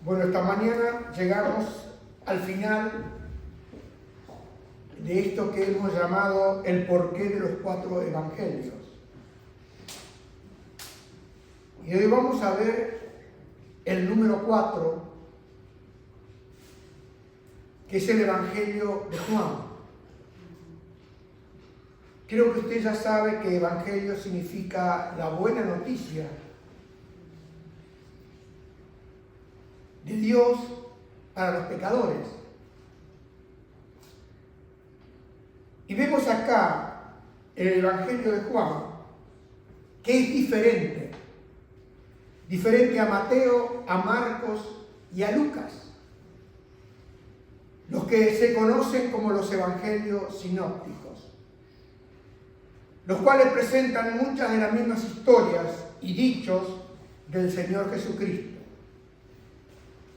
Bueno, esta mañana llegamos al final de esto que hemos llamado el porqué de los 4 evangelios. Y hoy vamos a ver el número 4, que es el Evangelio de Juan. Creo que usted ya sabe que evangelio significa la buena noticia de Dios para los pecadores. Y vemos acá en el Evangelio de Juan que es diferente a Mateo, a Marcos y a Lucas, los que se conocen como los evangelios sinópticos, los cuales presentan muchas de las mismas historias y dichos del Señor Jesucristo.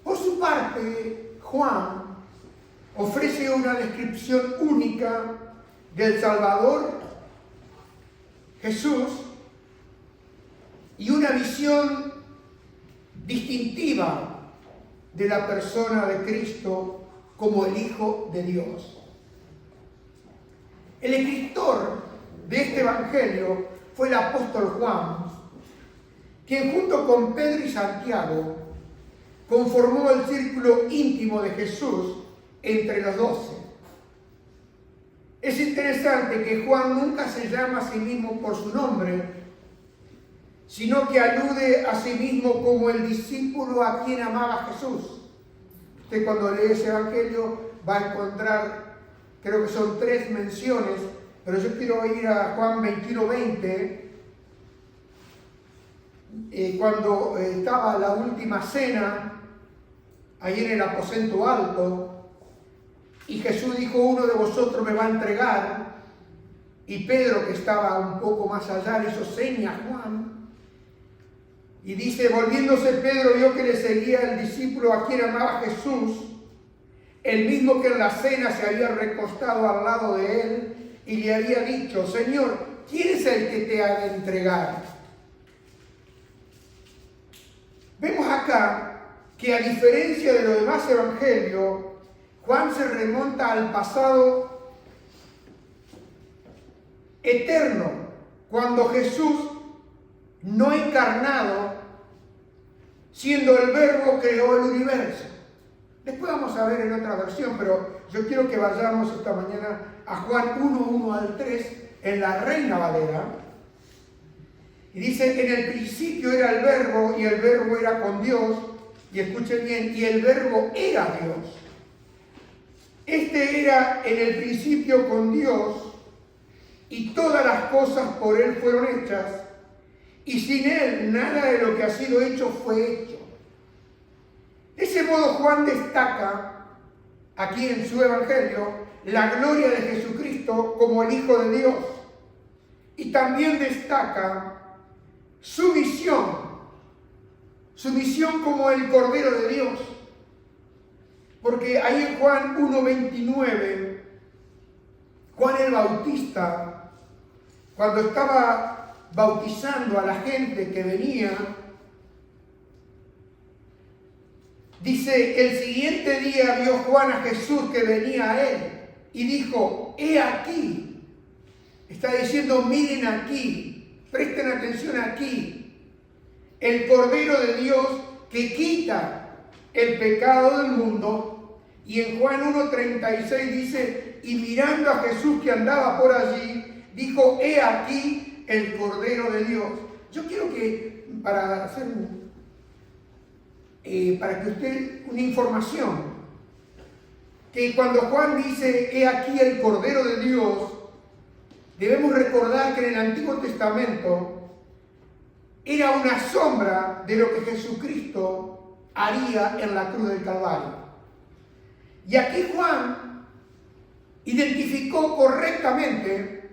Por su parte, Juan ofrece una descripción única del Salvador Jesús y una visión distintiva de la persona de Cristo como el Hijo de Dios. El escritor de este Evangelio fue el apóstol Juan, quien junto con Pedro y Santiago conformó el círculo íntimo de Jesús entre los 12. Es interesante que Juan nunca se llama a sí mismo por su nombre, sino que alude a sí mismo como el discípulo a quien amaba Jesús. Usted cuando lee ese Evangelio va a encontrar, creo que son 3 menciones, pero yo quiero ir a Juan 21:20, cuando estaba la última cena, ahí en el aposento alto, y Jesús dijo: uno de vosotros me va a entregar, y Pedro, que estaba un poco más allá, le hizo seña a Juan, y dice: volviéndose Pedro vio que le seguía el discípulo a quien amaba Jesús, el mismo que en la cena se había recostado al lado de él, y le había dicho: Señor, ¿quién es el que te ha de entregar? Vemos acá que, a diferencia de los demás evangelios, Juan se remonta al pasado eterno, cuando Jesús, no encarnado, siendo el Verbo, creó el universo. Después vamos a ver en otra versión, pero yo quiero que vayamos esta mañana a Juan 1:1 al 3 en la Reina Valera. Y dice: en el principio era el Verbo, y el Verbo era con Dios, y escuchen bien, y el Verbo era Dios. Este era en el principio con Dios, y todas las cosas por Él fueron hechas, y sin Él nada de lo que ha sido hecho fue hecho. De ese modo Juan destaca aquí en su Evangelio la gloria de Jesucristo como el Hijo de Dios, y también destaca su misión como el Cordero de Dios. Porque ahí en Juan 1:29, Juan el Bautista, cuando estaba bautizando a la gente que venía, dice: el siguiente día vio Juan a Jesús que venía a él y dijo: he aquí. Está diciendo: miren aquí, presten atención aquí, el Cordero de Dios que quita el pecado del mundo. Y en Juan 1:36 dice: y mirando a Jesús que andaba por allí, dijo: he aquí el Cordero de Dios. Yo quiero que, para que usted, una información, que cuando Juan dice: he aquí el Cordero de Dios, debemos recordar que en el Antiguo Testamento era una sombra de lo que Jesucristo haría en la cruz del Calvario. Y aquí Juan identificó correctamente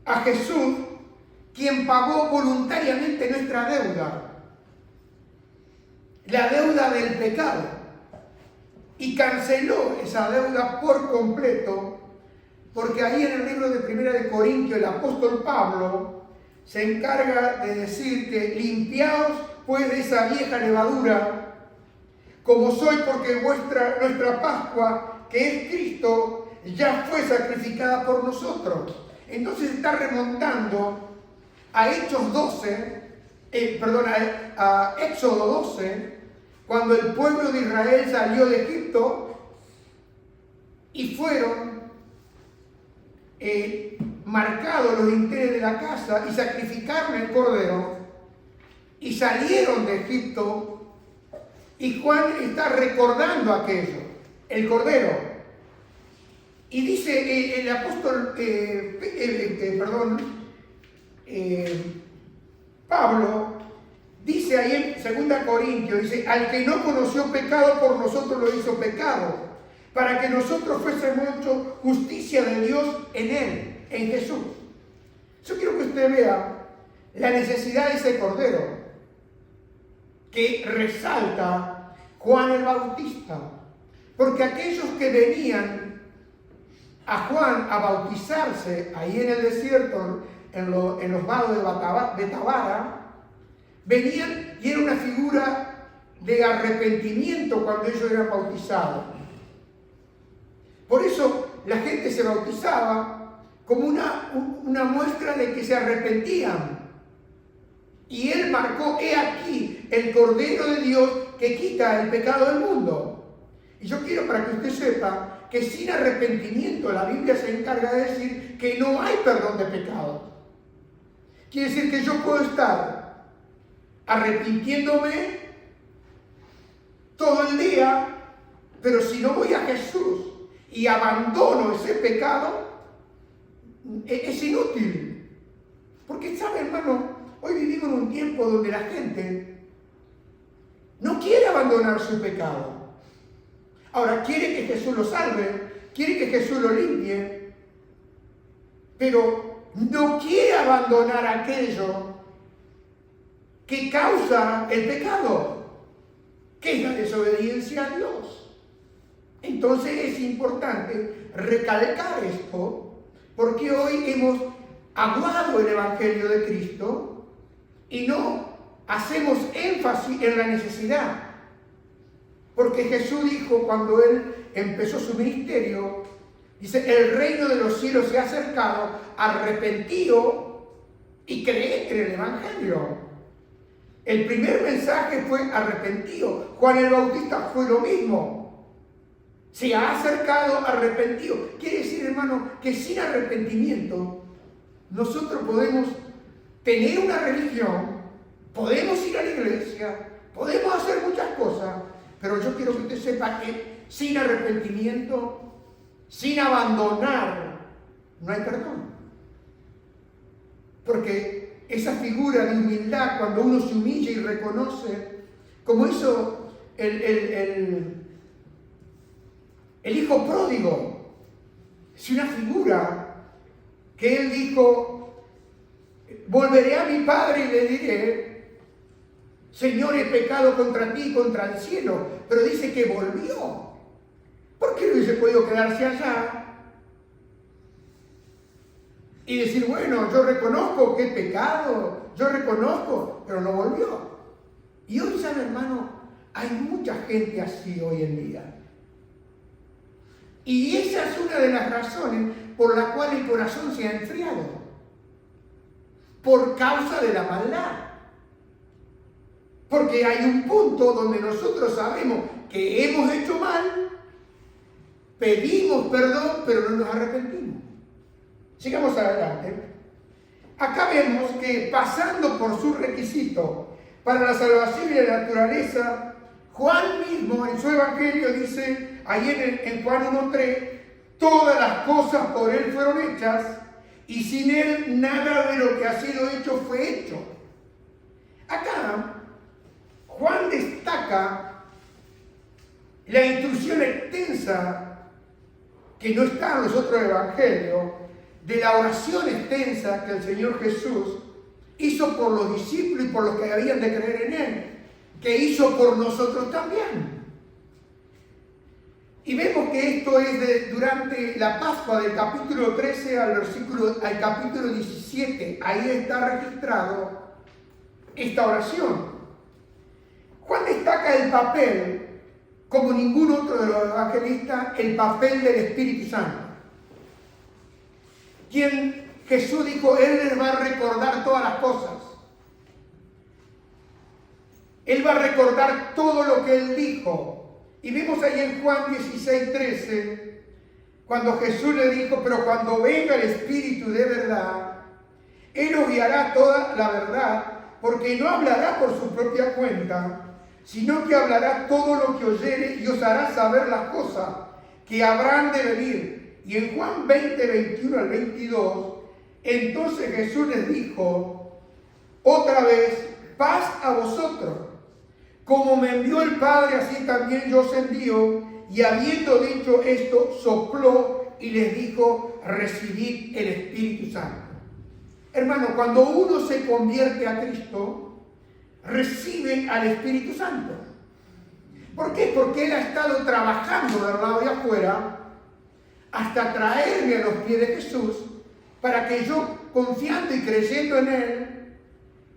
a Jesús, quien pagó voluntariamente nuestra deuda, la deuda del pecado, y canceló esa deuda por completo, porque ahí en el libro de 1 de Corintios el apóstol Pablo se encarga de decir que limpiaos pues de esa vieja levadura como soy, porque nuestra Pascua, que es Cristo, ya fue sacrificada por nosotros. Entonces está remontando a Hechos 12, a Éxodo 12, cuando el pueblo de Israel salió de Egipto y fueron marcados los dinteles de la casa y sacrificaron el cordero y salieron de Egipto. Y Juan está recordando aquello, el cordero. Y dice el apóstol, Pablo, dice ahí en 2 Corintios, dice, al que no conoció pecado por nosotros lo hizo pecado, para que nosotros fuésemos hechos justicia de Dios en él, en Jesús. Yo quiero que usted vea la necesidad de ese cordero que resalta Juan el Bautista, porque aquellos que venían a Juan a bautizarse ahí en el desierto, en los vados de Betabara, venían y era una figura de arrepentimiento cuando ellos eran bautizados. Por eso la gente se bautizaba como una muestra de que se arrepentían. Y él marcó, he aquí, el Cordero de Dios que quita el pecado del mundo. Y yo quiero para que usted sepa que sin arrepentimiento la Biblia se encarga de decir que no hay perdón de pecados. Quiere decir que yo puedo estar arrepintiéndome todo el día, pero si no voy a Jesús y abandono ese pecado, es inútil. Porque, ¿sabe, hermano? Hoy vivimos en un tiempo donde la gente no quiere abandonar su pecado. Ahora, quiere que Jesús lo salve, quiere que Jesús lo limpie, pero no quiere abandonar aquello que causa el pecado, que es la desobediencia a Dios. Entonces es importante recalcar esto, porque hoy hemos aguado el Evangelio de Cristo y no hacemos énfasis en la necesidad. Porque Jesús dijo cuando Él empezó su ministerio, dice, el reino de los cielos se ha acercado, arrepentíos y creed en el Evangelio. El primer mensaje fue arrepentido. Juan el Bautista fue lo mismo. Se ha acercado, arrepentido. Quiere decir, hermano, que sin arrepentimiento nosotros podemos tener una religión, podemos ir a la iglesia, podemos hacer muchas cosas, pero yo quiero que usted sepa que sin arrepentimiento, sin abandonar, no hay perdón. Porque esa figura de humildad, cuando uno se humilla y reconoce, como hizo el hijo pródigo, es una figura que él dijo, volveré a mi padre y le diré, Señor, he pecado contra ti y contra el cielo. Pero dice que volvió. ¿Por qué no hubiese podido quedarse allá y decir, bueno, yo reconozco que he pecado, yo reconozco, pero no volvió? Y hoy, ¿sabe, hermano? Hay mucha gente así hoy en día. Y esa es una de las razones por la cual el corazón se ha enfriado. Por causa de la maldad. Porque hay un punto donde nosotros sabemos que hemos hecho mal, pedimos perdón, pero no nos arrepentimos. Sigamos adelante. Acá vemos que pasando por su requisito para la salvación y la naturaleza, Juan mismo en su evangelio dice, ahí en Juan 1:3, todas las cosas por él fueron hechas, y sin él nada de lo que ha sido hecho fue hecho. Acá Juan destaca la instrucción extensa que no está en los otros evangelios, de la oración extensa que el Señor Jesús hizo por los discípulos y por los que habían de creer en Él, que hizo por nosotros también. Y vemos que esto es durante la Pascua del capítulo 13 al capítulo 17. Ahí está registrado esta oración. Juan destaca el papel como ningún otro de los evangelistas, el papel del Espíritu Santo. Quien Jesús dijo, Él les va a recordar todas las cosas. Él va a recordar todo lo que Él dijo. Y vemos ahí en Juan 16:13, cuando Jesús le dijo, pero cuando venga el Espíritu de verdad, Él os guiará toda la verdad, porque no hablará por su propia cuenta, sino que hablará todo lo que oyere y os hará saber las cosas que habrán de venir. Y en Juan 20:21 al 22, entonces Jesús les dijo otra vez, paz a vosotros. Como me envió el Padre, así también yo os envío. Y habiendo dicho esto, sopló y les dijo, recibid el Espíritu Santo. Hermano, cuando uno se convierte a Cristo, recibe al Espíritu Santo. ¿Por qué? Porque Él ha estado trabajando del lado de afuera hasta traerme a los pies de Jesús, para que yo, confiando y creyendo en Él,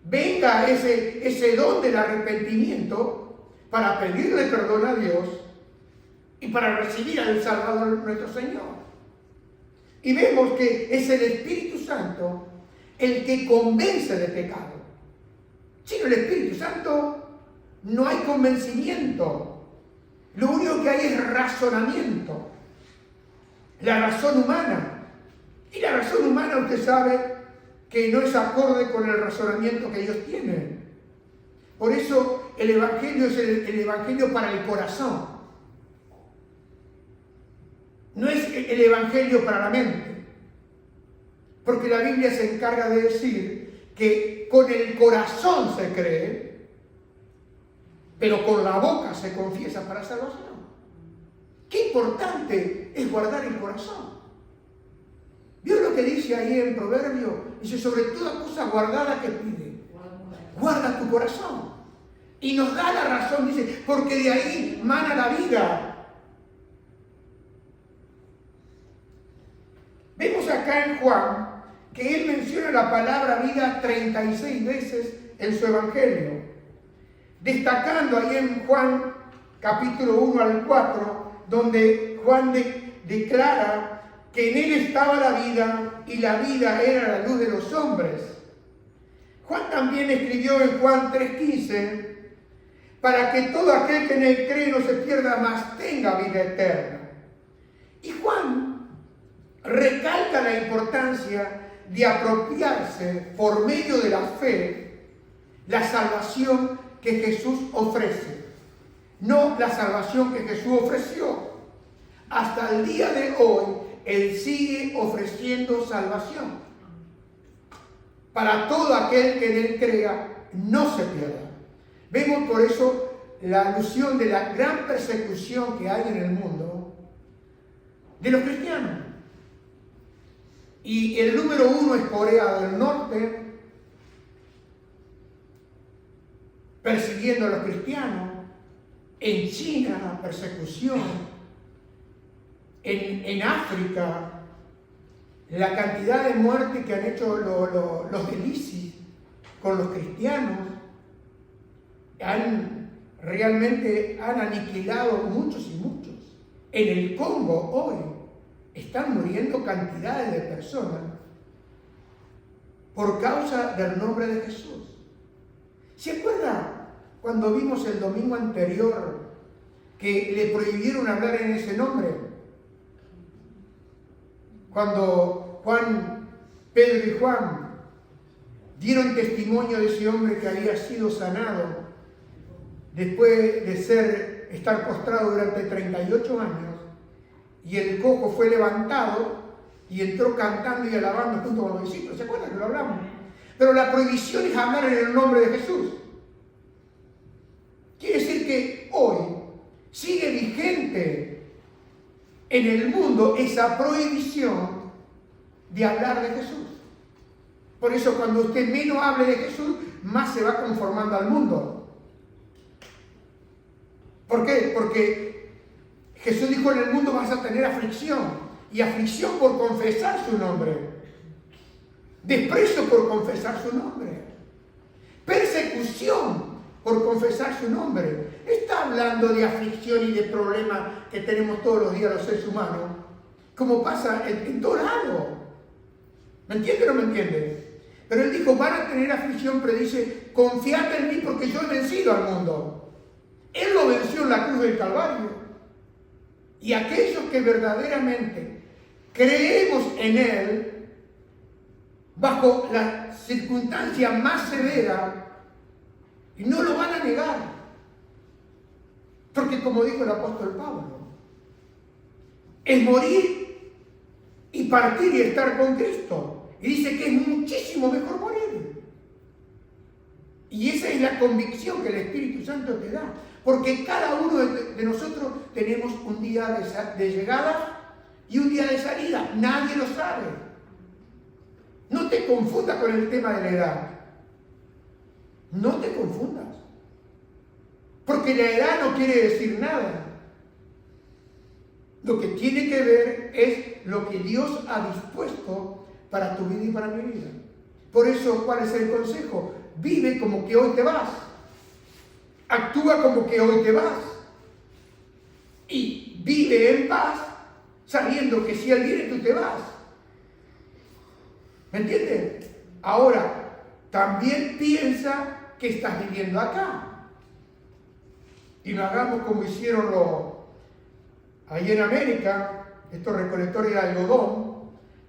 venga ese don del arrepentimiento para pedirle perdón a Dios y para recibir al Salvador nuestro Señor. Y vemos que es el Espíritu Santo el que convence de pecado. Sin el Espíritu Santo no hay convencimiento. Lo único que hay es razonamiento. La razón humana. Y la razón humana, usted sabe, que no es acorde con el razonamiento que ellos tienen. Por eso el Evangelio es el Evangelio para el corazón. No es el Evangelio para la mente. Porque la Biblia se encarga de decir que con el corazón se cree, pero con la boca se confiesa para salvación. Qué importante es guardar el corazón. ¿Vio lo que dice ahí en Proverbio? Dice, sobre toda cosa guardada que pide, guarda tu corazón. Y nos da la razón, dice, porque de ahí mana la vida. Vemos acá en Juan que él menciona la palabra vida 36 veces en su Evangelio, destacando ahí en Juan capítulo 1 al 4, donde Juan declara que en Él estaba la vida y la vida era la luz de los hombres. Juan también escribió en Juan 3:15, para que todo aquel que en Él cree no se pierda, mas tenga vida eterna. Y Juan recalca la importancia de apropiarse por medio de la fe la salvación que Jesús ofrece, no la salvación que Jesús ofreció. Hasta el día de hoy, Él sigue ofreciendo salvación para todo aquel que en Él crea, no se pierda. Vemos por eso la alusión de la gran persecución que hay en el mundo de los cristianos. Y el número 1 es Corea del Norte, persiguiendo a los cristianos. En China, persecución. En África, la cantidad de muertes que han hecho los del ISIS con los cristianos, realmente han aniquilado muchos y muchos. En el Congo hoy están muriendo cantidades de personas por causa del nombre de Jesús. ¿Se acuerda cuando vimos el domingo anterior que le prohibieron hablar en ese nombre? Cuando Pedro y Juan dieron testimonio de ese hombre que había sido sanado después de estar postrado durante 38 años, y el cojo fue levantado y entró cantando y alabando junto con los discípulos. ¿Se acuerdan que lo hablamos? Pero la prohibición es hablar en el nombre de Jesús. Quiere decir que hoy sigue vigente en el mundo esa prohibición de hablar de Jesús. Por eso cuando usted menos hable de Jesús, más se va conformando al mundo. ¿Por qué? Porque Jesús dijo, en el mundo vas a tener aflicción, y aflicción por confesar su nombre, desprecio por confesar su nombre, persecución por confesar su nombre. No está hablando de aflicción y de problemas que tenemos todos los días los seres humanos, como pasa en todo lado. ¿Me entiende o no me entiende? Pero él dijo, van a tener aflicción, pero dice, confiad en mí porque yo he vencido al mundo. Él lo venció en la cruz del Calvario. Y aquellos que verdaderamente creemos en Él, bajo la circunstancia más severa, y no lo van a negar. Porque como dijo el apóstol Pablo, es morir y partir y estar con Cristo. Y dice que es muchísimo mejor morir. Y esa es la convicción que el Espíritu Santo te da. Porque cada uno de nosotros tenemos un día de llegada y un día de salida. Nadie lo sabe. No te confundas con el tema de la edad. No te confundas. Porque la edad no quiere decir nada. Lo que tiene que ver es lo que Dios ha dispuesto para tu vida y para mi vida. Por eso, ¿cuál es el consejo? Vive como que hoy te vas. Actúa como que hoy te vas. Y vive en paz, sabiendo que si Él viene, tú te vas. ¿Me entiendes? Ahora, también piensa que estás viviendo acá. Y no hagamos como hicieron ahí en América, estos recolectores de algodón,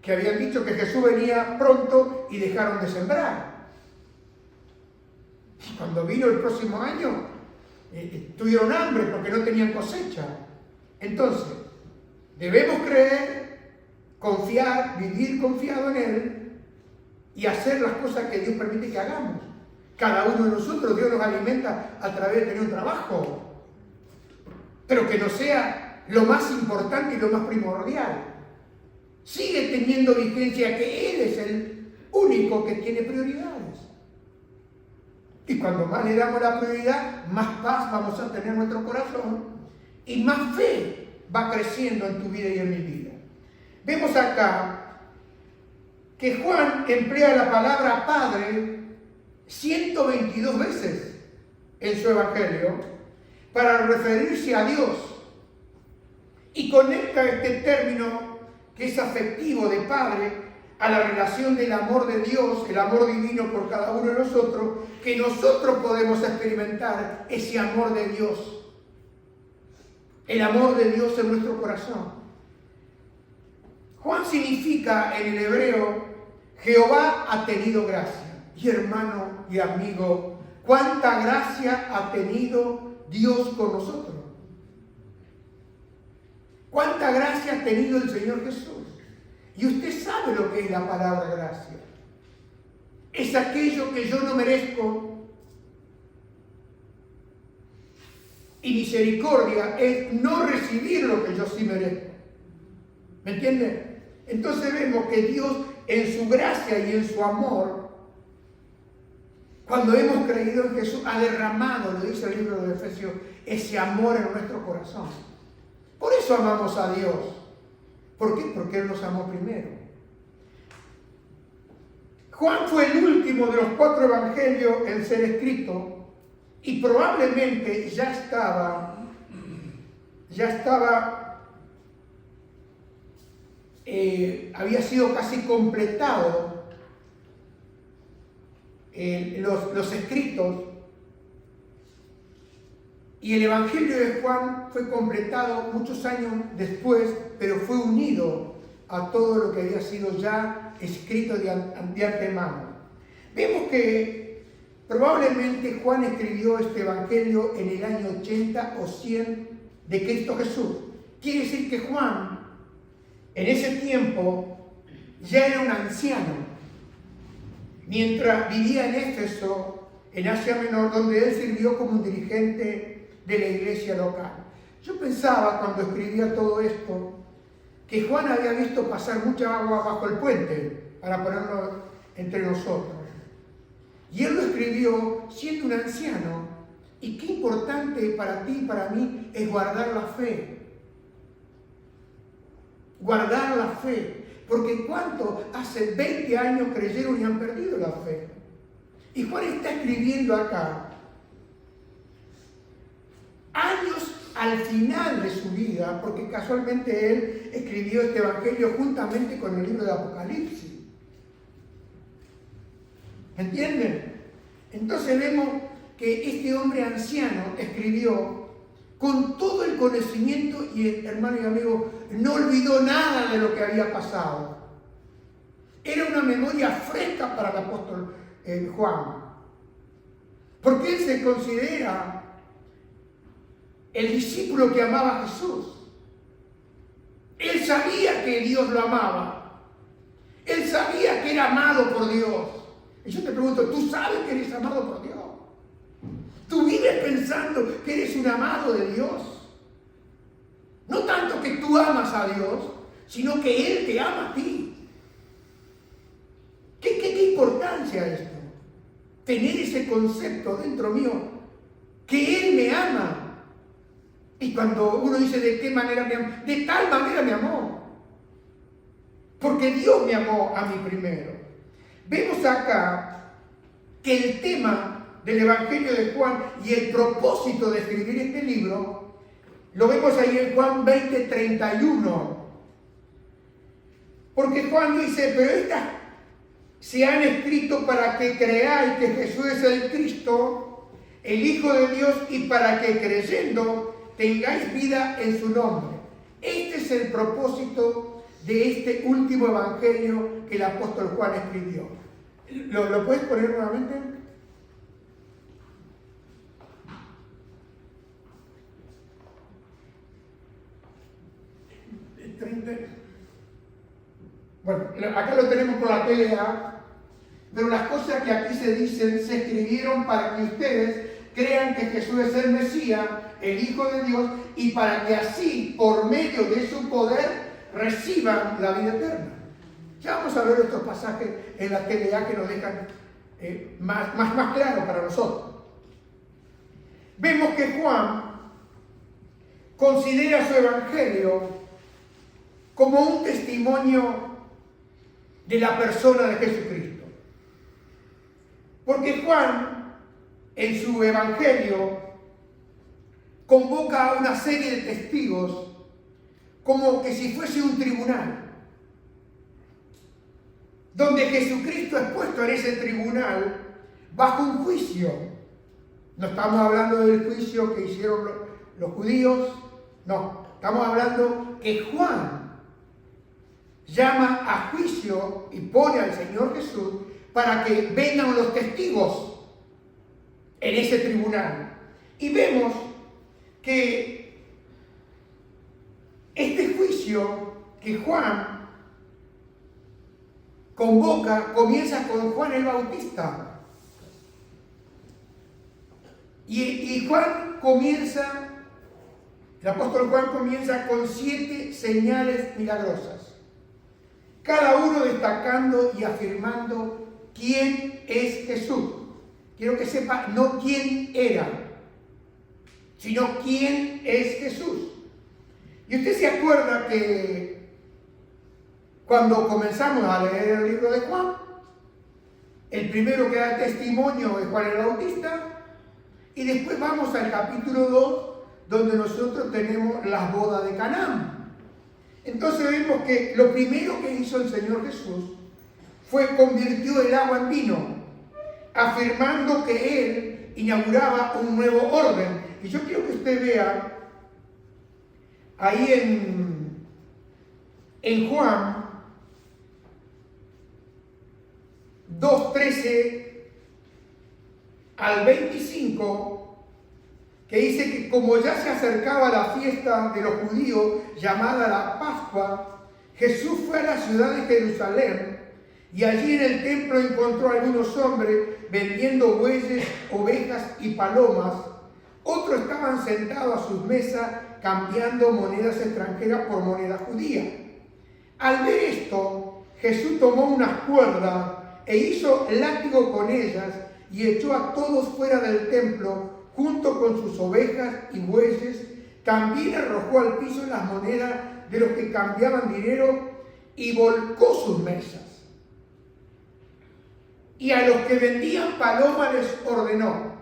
que habían dicho que Jesús venía pronto y dejaron de sembrar. Y cuando vino el próximo año, tuvieron hambre porque no tenían cosecha. Entonces, debemos creer, confiar, vivir confiado en Él y hacer las cosas que Dios permite que hagamos. Cada uno de nosotros, Dios nos alimenta a través de tener un trabajo, pero que no sea lo más importante y lo más primordial. Sigue teniendo vigencia que Él es el único que tiene prioridades. Y cuando más le damos la prioridad, más paz vamos a tener en nuestro corazón y más fe va creciendo en tu vida y en mi vida. Vemos acá que Juan emplea la palabra Padre 122 veces en su Evangelio para referirse a Dios y conecta este término que es afectivo de Padre a la relación del amor de Dios, el amor divino por cada uno de nosotros, que nosotros podemos experimentar ese amor de Dios, el amor de Dios en nuestro corazón. Juan significa en el hebreo, Jehová ha tenido gracia. Y hermano y amigo, ¿cuánta gracia ha tenido Dios con nosotros? ¿Cuánta gracia ha tenido el Señor Jesús? Y usted sabe lo que es la palabra gracia. Es aquello que yo no merezco. Y misericordia es no recibir lo que yo sí merezco. ¿Me entienden? Entonces vemos que Dios en su gracia y en su amor, cuando hemos creído en Jesús, ha derramado, lo dice el libro de Efesios, ese amor en nuestro corazón. Por eso amamos a Dios. ¿Por qué? Porque Él nos amó primero. Juan fue el último de los 4 evangelios en ser escrito y probablemente ya estaba había sido casi completado los escritos, y el Evangelio de Juan fue completado muchos años después, pero fue unido a todo lo que había sido ya escrito de antemano. Vemos que probablemente Juan escribió este Evangelio en el año 80 o 100 de Cristo Jesús. Quiere decir que Juan, en ese tiempo, ya era un anciano, mientras vivía en Éfeso, en Asia Menor, donde él sirvió como un dirigente de la iglesia local. Yo pensaba cuando escribía todo esto que Juan había visto pasar mucha agua bajo el puente, para ponerlo entre nosotros. Y él lo escribió siendo un anciano. Y qué importante para ti y para mí es guardar la fe. Guardar la fe. Porque ¿cuántos hace 20 años creyeron y han perdido la fe? Y Juan está escribiendo acá al final de su vida, porque casualmente él escribió este evangelio juntamente con el libro de Apocalipsis. ¿Entienden? Entonces vemos que este hombre anciano escribió con todo el conocimiento y, hermano y amigo, no olvidó nada de lo que había pasado. Era una memoria fresca para el apóstol Juan, porque él se considera el discípulo que amaba a Jesús. Él sabía que Dios lo amaba. Él sabía que era amado por Dios. Y yo te pregunto, ¿tú sabes que eres amado por Dios? ¿Tú vives pensando que eres un amado de Dios? No tanto que tú amas a Dios, sino que Él te ama a ti. ¿Qué importancia esto? Tener ese concepto dentro mío, que Él me ama. Y cuando uno dice, ¿de qué manera me amó? De tal manera me amó. Porque Dios me amó a mí primero. Vemos acá que el tema del Evangelio de Juan y el propósito de escribir este libro, lo vemos ahí en Juan 20:31. Porque Juan dice, pero estas se han escrito para que creáis que Jesús es el Cristo, el Hijo de Dios, y para que creyendo tengáis vida en su nombre. Este es el propósito de este último evangelio que el apóstol Juan escribió. ¿Lo puedes poner nuevamente? Bueno, acá lo tenemos por la TLA, pero las cosas que aquí se dicen se escribieron para que ustedes crean que Jesús es el Mesías, el Hijo de Dios, y para que así, por medio de su poder, reciban la vida eterna. Ya vamos a ver estos pasajes en la TLA que nos dejan más claro para nosotros. Vemos que Juan considera su evangelio como un testimonio de la persona de Jesucristo. Porque Juan, en su evangelio, convoca a una serie de testigos como que si fuese un tribunal, donde Jesucristo es puesto en ese tribunal bajo un juicio. No estamos hablando del juicio que hicieron los judíos, no, estamos hablando que Juan llama a juicio y pone al Señor Jesús para que vengan los testigos en ese tribunal. Y vemos que este juicio que Juan convoca comienza con Juan el Bautista. Y Juan comienza, el apóstol Juan comienza con 7 señales milagrosas, cada uno destacando y afirmando quién es Jesús. Quiero que sepa, no quién era, sino quién es Jesús. Y usted se acuerda que cuando comenzamos a leer el libro de Juan, el primero que da testimonio es Juan el Bautista, y después vamos al capítulo 2, donde nosotros tenemos las bodas de Caná. Entonces vemos que lo primero que hizo el Señor Jesús fue convirtió el agua en vino, afirmando que Él inauguraba un nuevo orden. Y yo quiero que usted vea ahí en Juan 2:13 al 25, que dice que como ya se acercaba la fiesta de los judíos llamada la Pascua, Jesús fue a la ciudad de Jerusalén y allí en el templo encontró a algunos hombres vendiendo bueyes, ovejas y palomas. Otros estaban sentados a sus mesas cambiando monedas extranjeras por monedas judías. Al ver esto, Jesús tomó unas cuerdas e hizo látigo con ellas y echó a todos fuera del templo junto con sus ovejas y bueyes. También arrojó al piso las monedas de los que cambiaban dinero y volcó sus mesas. Y a los que vendían palomas les ordenó: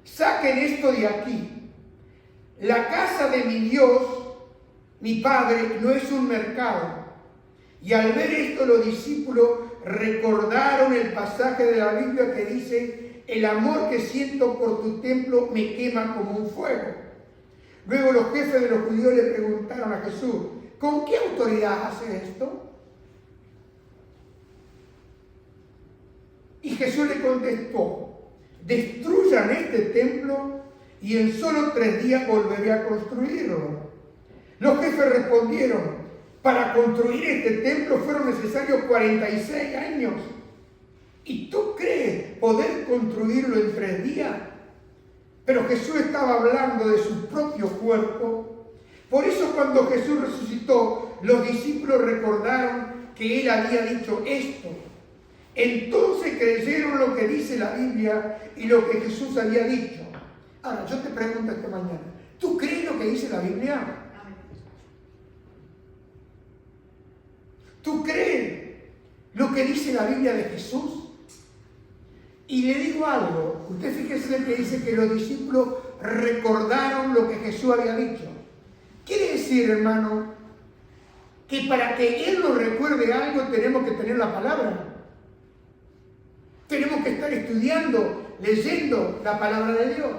saquen esto de aquí. la casa de mi Dios, mi Padre, no es un mercado. Y al ver esto los discípulos recordaron el pasaje de la Biblia que dice: el amor que siento por tu templo me quema como un fuego. Luego los jefes de los judíos le preguntaron a Jesús: ¿con qué autoridad hace esto? Y Jesús le contestó: destruyan este templo y en solo 3 días volveré a construirlo. Los jefes respondieron: para construir este templo fueron necesarios 46 años. ¿Y tú crees poder construirlo en 3 días? Pero Jesús estaba hablando de su propio cuerpo. Por eso cuando Jesús resucitó, los discípulos recordaron que Él había dicho esto. Entonces creyeron lo que dice la Biblia y lo que Jesús había dicho. Ahora, yo te pregunto esta mañana, ¿tú crees lo que dice la Biblia? ¿Tú crees lo que dice la Biblia de Jesús? Y le digo algo, usted fíjese que dice que los discípulos recordaron lo que Jesús había dicho. Quiere decir, hermano, que para que Él nos recuerde algo tenemos que tener la palabra. Tenemos que estar estudiando, leyendo la palabra de Dios.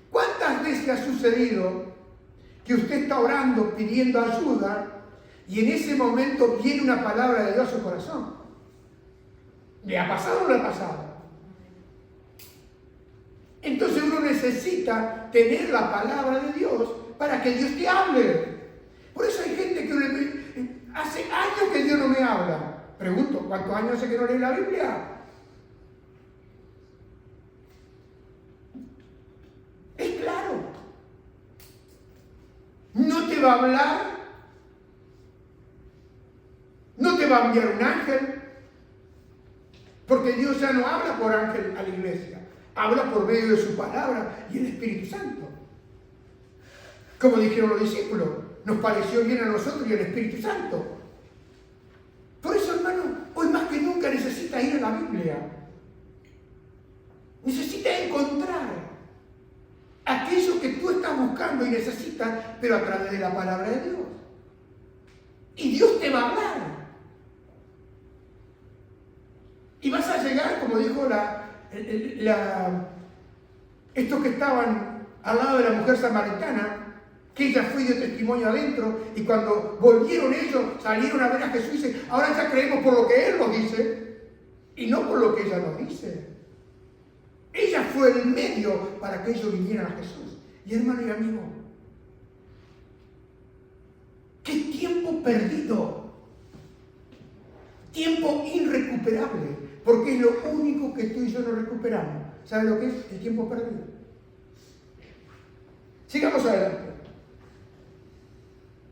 ¿Cuántas veces ha sucedido que usted está orando, pidiendo ayuda, y en ese momento viene una palabra de Dios a su corazón? ¿Le ha pasado o no le ha pasado? Entonces uno necesita tener la palabra de Dios para que Dios te hable. Por eso hay gente que hace años que Dios no me habla. Pregunto, ¿cuántos años hace que no lee la Biblia? Es claro. No te va a hablar. No te va a enviar un ángel. Porque Dios ya no habla por ángel a la iglesia. Habla por medio de su palabra y el Espíritu Santo. Como dijeron los discípulos, nos pareció bien a nosotros y al Espíritu Santo. Por eso, hermano, hoy más que nunca necesita ir a la Biblia. Necesita encontrar aquello que tú estás buscando y necesitas, pero a través de la palabra de Dios. Y Dios te va a hablar. Y vas a llegar, como dijo estos que estaban al lado de la mujer samaritana, que ella fue y dio testimonio adentro, y cuando volvieron ellos, salieron a ver a Jesús y dicen: ahora ya creemos por lo que Él nos dice, y no por lo que ella nos dice. Ella fue el medio para que ellos vinieran a Jesús. Y hermano y amigo, qué tiempo perdido, tiempo irrecuperable, porque es lo único que tú y yo no recuperamos. ¿Sabe lo que es? El tiempo perdido. Sigamos adelante.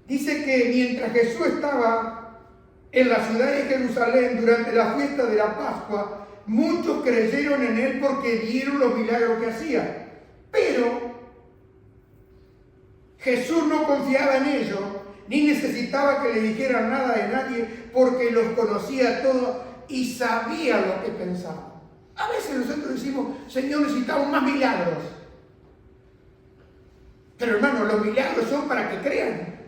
Dice que mientras Jesús estaba en la ciudad de Jerusalén durante la fiesta de la Pascua, muchos creyeron en Él porque vieron los milagros que hacía. Pero Jesús no confiaba en ellos, ni necesitaba que le dijeran nada de nadie, porque los conocía a todos y sabía lo que pensaban. A veces nosotros decimos: Señor, necesitamos más milagros. Pero hermano, los milagros son para que crean.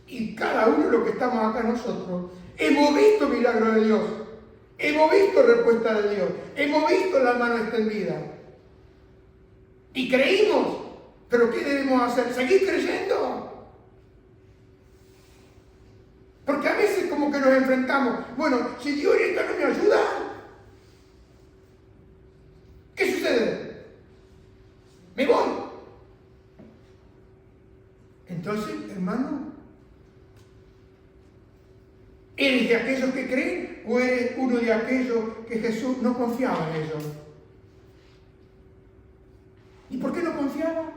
Y cada uno de los que estamos acá nosotros hemos visto milagros de Dios, hemos visto respuesta de Dios, hemos visto la mano extendida. Y creímos. ¿Pero qué debemos hacer? ¿Seguir creyendo? Porque a veces como que nos enfrentamos: bueno, si Dios ahorita no me ayuda, ¿qué sucede? Me voy. Entonces, hermano, ¿eres de aquellos que creen o eres uno de aquellos que Jesús no confiaba en ellos? ¿Y por qué no confiaba?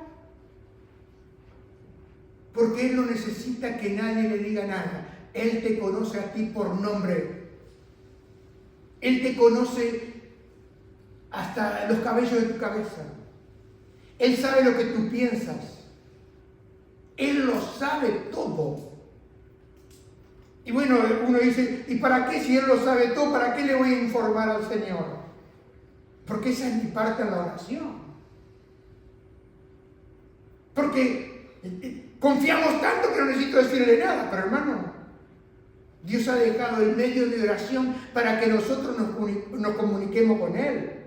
Porque Él no necesita que nadie le diga nada. Él te conoce a ti por nombre. Él te conoce hasta los cabellos de tu cabeza. Él sabe lo que tú piensas. Él lo sabe todo. Y bueno, uno dice: ¿y para qué, si Él lo sabe todo, para qué le voy a informar al Señor? Porque esa es mi parte en la oración. Porque confiamos tanto que no necesito decirle nada. Pero hermano, Dios ha dejado el medio de oración para que nosotros nos comuniquemos con Él.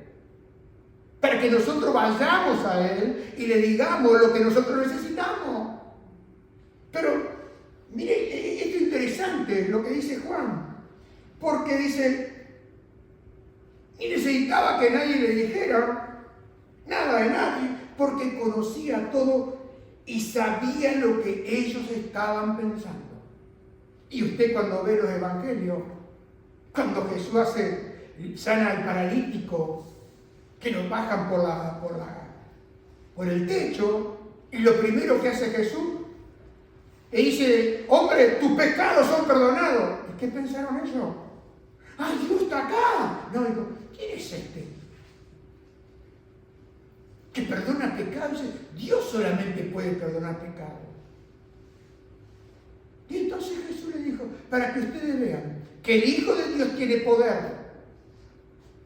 Para que nosotros vayamos a Él y le digamos lo que nosotros necesitamos. Pero, mire, esto es interesante lo que dice Juan. Porque dice, y necesitaba que nadie le dijera nada de nadie, porque conocía todo y sabía lo que ellos estaban pensando. Y usted cuando ve los evangelios, cuando Jesús sana al paralítico, que nos bajan por el techo, y lo primero que hace Jesús, le dice, hombre, tus pecados son perdonados. ¿Y qué pensaron ellos? ¡Ay, Dios está acá! No, digo, ¿quién es este? Que perdona pecados. Dios solamente puede perdonar pecados. Y entonces Jesús le dijo, para que ustedes vean que el Hijo de Dios tiene poder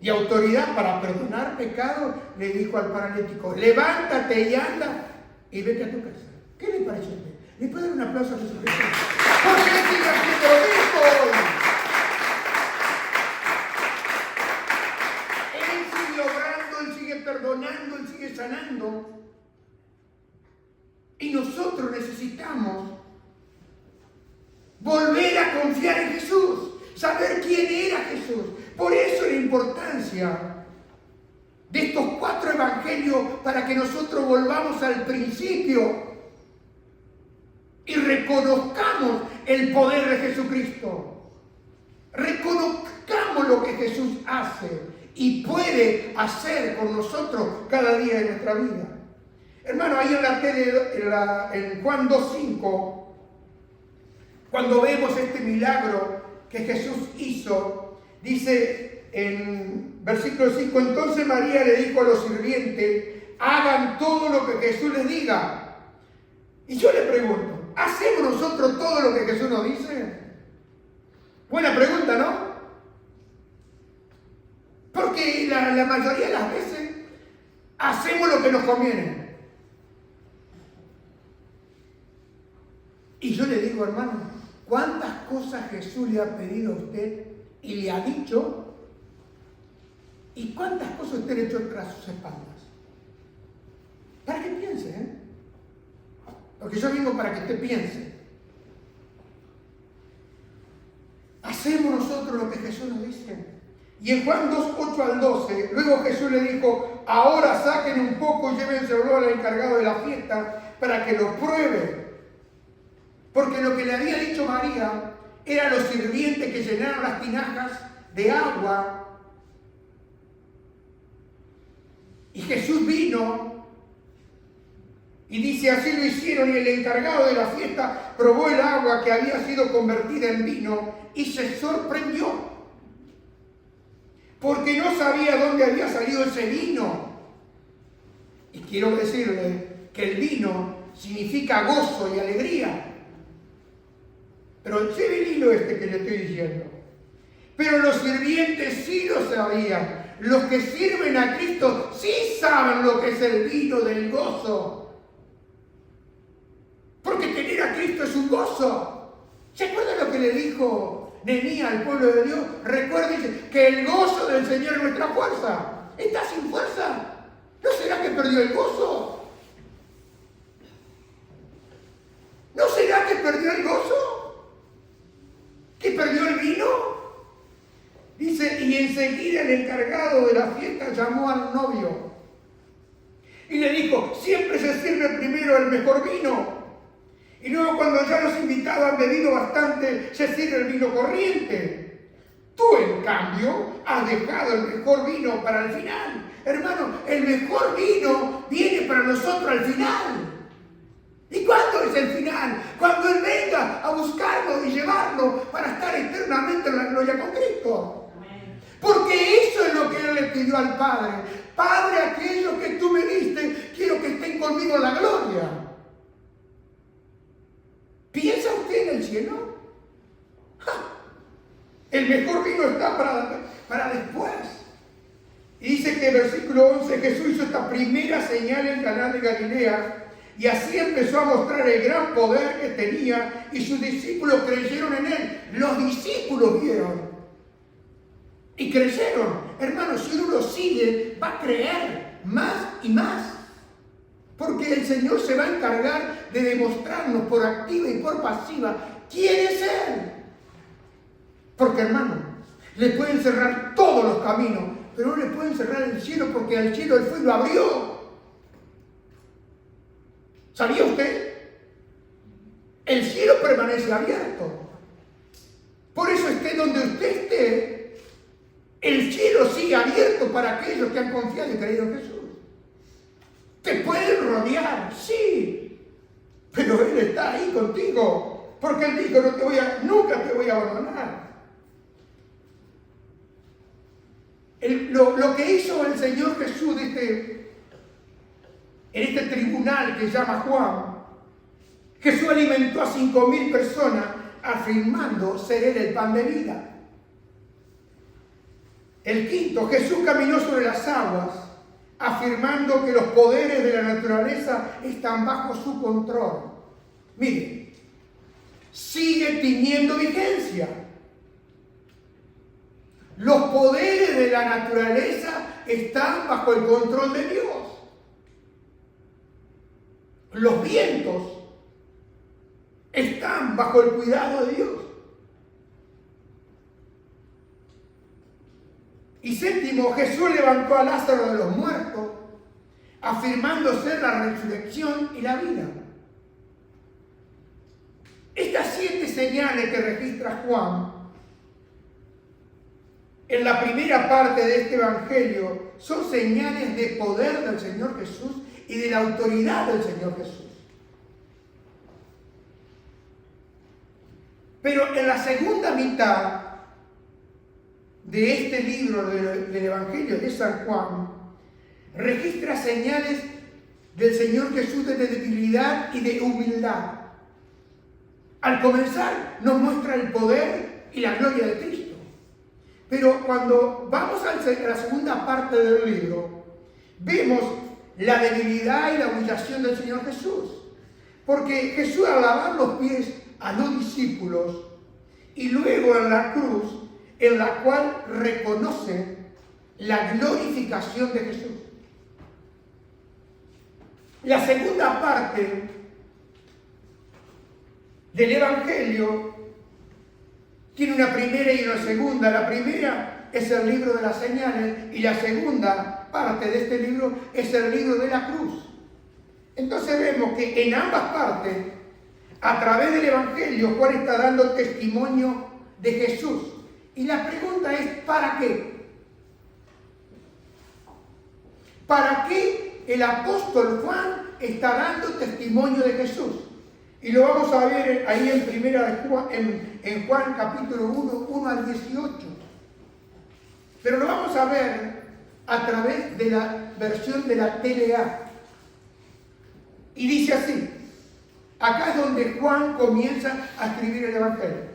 y autoridad para perdonar pecados, le dijo al paralítico, levántate y anda y vete a tu casa. ¿Qué le parece a usted? ¿Le puede dar un aplauso a Jesucristo? Porque Él sigue haciendo lo mismo hoy. Él sigue obrando, Él sigue perdonando, Él sigue sanando. Y nosotros necesitamos volver a confiar en Jesús, saber quién era Jesús. Por eso la importancia de estos 4 evangelios, para que nosotros volvamos al principio y reconozcamos el poder de Jesucristo. Reconozcamos lo que Jesús hace y puede hacer con nosotros cada día de nuestra vida. Hermano, ahí en la tele, en Juan 2:5, cuando vemos este milagro que Jesús hizo, dice en versículo 5, entonces María le dijo a los sirvientes, hagan todo lo que Jesús les diga. Y yo le pregunto, ¿hacemos nosotros todo lo que Jesús nos dice? Buena pregunta, ¿no? Porque la mayoría de las veces hacemos lo que nos conviene. Y yo le digo, hermano, ¿cuántas cosas Jesús le ha pedido a usted y le ha dicho? ¿Y cuántas cosas usted le ha hecho tras sus espaldas? Para que piense, ¿eh? Porque yo vengo para que usted piense. Hacemos nosotros lo que Jesús nos dice. Y en Juan 2:8-12, luego Jesús le dijo, ahora saquen un poco y llévenselo al encargado de la fiesta para que lo pruebe. Porque lo que le había dicho María eran los sirvientes que llenaron las tinajas de agua. Y Jesús vino y dice, así lo hicieron, y el encargado de la fiesta probó el agua que había sido convertida en vino y se sorprendió, porque no sabía dónde había salido ese vino. Y quiero decirle que el vino significa gozo y alegría. Pero lleve el hilo que le estoy diciendo. Pero los sirvientes sí lo sabían. Los que sirven a Cristo sí saben lo que es el vino del gozo. Porque tener a Cristo es un gozo. ¿Se acuerdan lo que le dijo Nehemías al pueblo de Dios? Recuerden que el gozo del Señor es nuestra fuerza. ¿Está sin fuerza? ¿No será que perdió el gozo? ¿No será que perdió el gozo? ¿Que perdió el vino? Dice, y enseguida el encargado de la fiesta llamó al novio y le dijo, siempre se sirve primero el mejor vino. Y luego cuando ya los invitados han bebido bastante, se sirve el vino corriente. Tú, en cambio, has dejado el mejor vino para el final. Hermano, el mejor vino viene para nosotros al final. ¿Y cuándo es el final? Cuando Él venga a buscarnos y llevarnos para estar eternamente en la gloria con Cristo. Porque eso es lo que Él le pidió al Padre. Padre, aquellos que tú me diste, quiero que estén conmigo en la gloria. ¿Piensa usted en el cielo? ¡Ja! El mejor vino está para después. Y dice que en versículo 11 Jesús hizo esta primera señal en Caná de Galilea Y así empezó a mostrar el gran poder que tenía y sus discípulos creyeron en él. Los discípulos vieron y creyeron. Hermanos, si uno lo sigue, va a creer más y más. Porque el Señor se va a encargar de demostrarnos por activa y por pasiva quién es Él. Porque, hermano, le pueden cerrar todos los caminos, pero no le pueden cerrar el cielo porque al cielo Él fue y lo abrió. ¿Sabía usted? El cielo permanece abierto. Por eso esté donde usted esté, el cielo sigue abierto para aquellos que han confiado y creído en Jesús. Te pueden rodear, sí, pero Él está ahí contigo, porque Él dijo, nunca te voy a abandonar. Lo que hizo el Señor Jesús en este tribunal que se llama Juan, Jesús alimentó a 5.000 personas afirmando ser Él el pan de vida. El quinto, Jesús caminó sobre las aguas afirmando que los poderes de la naturaleza están bajo su control. Mire, sigue teniendo vigencia. Los poderes de la naturaleza están bajo el control de Dios. Los vientos están bajo el cuidado de Dios. Y séptimo, Jesús levantó a Lázaro de los muertos, afirmando ser la resurrección y la vida. Estas 7 señales que registra Juan en la primera parte de este evangelio son señales de poder del Señor Jesús y de la autoridad del Señor Jesús. Pero en la segunda mitad de este libro del Evangelio de San Juan, registra señales del Señor Jesús de debilidad y de humildad. Al comenzar nos muestra el poder y la gloria de Cristo. Pero cuando vamos a la segunda parte del libro, vemos la debilidad y la humillación del Señor Jesús. Porque Jesús al lavar los pies a los discípulos y luego en la cruz, en la cual reconoce la glorificación de Jesús. La segunda parte del Evangelio tiene una primera y una segunda. La primera es el libro de las señales y la segunda parte de este libro es el libro de la cruz. Entonces vemos que en ambas partes, a través del Evangelio, Juan está dando testimonio de Jesús. Y la pregunta es, ¿para qué? ¿Para qué el apóstol Juan está dando testimonio de Jesús? Y lo vamos a ver ahí en Juan capítulo 1 al 18. Pero lo vamos a ver a través de la versión de la TLA. Y dice así, acá es donde Juan comienza a escribir el Evangelio.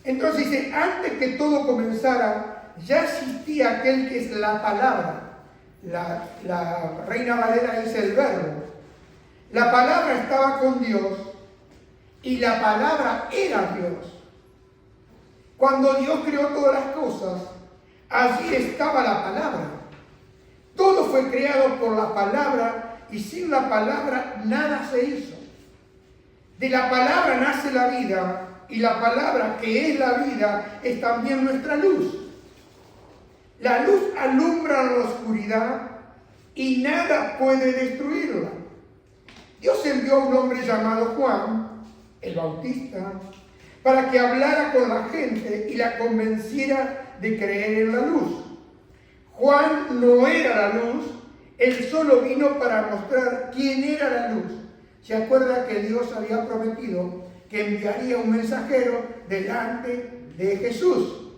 Entonces dice, antes que todo comenzara, ya existía aquel que es la palabra. La Reina Valera dice el verbo. La palabra estaba con Dios y la palabra era Dios. Cuando Dios creó todas las cosas, allí estaba la palabra. Todo fue creado por la palabra y sin la palabra nada se hizo. De la palabra nace la vida y la palabra que es la vida es también nuestra luz. La luz alumbra la oscuridad y nada puede destruirla. Dios envió a un hombre llamado Juan, el Bautista, para que hablara con la gente y la convenciera de creer en la luz. Juan no era la luz, él solo vino para mostrar quién era la luz. ¿Se acuerda que Dios había prometido que enviaría un mensajero delante de Jesús?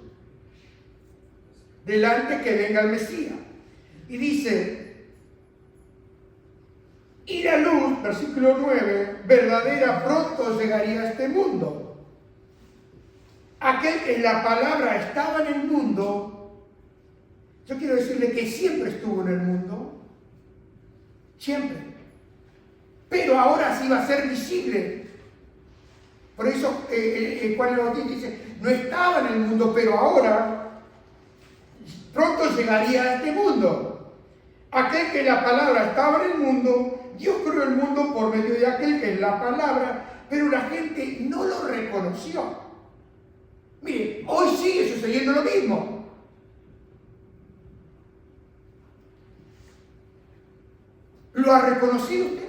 Delante que venga el Mesías. Y dice, y la luz, versículo 9, verdadera pronto llegaría a este mundo. Aquel que la palabra estaba en el mundo, yo quiero decirle que siempre estuvo en el mundo. Siempre. pero ahora sí va a ser visible. Por eso Juan el Bautista dice, no estaba en el mundo, pero ahora pronto llegaría a este mundo. Aquel que la palabra estaba en el mundo, Dios creó el mundo por medio de aquel que es la palabra, pero la gente no lo reconoció. Mire, hoy sigue sucediendo lo mismo. ¿Lo ha reconocido usted?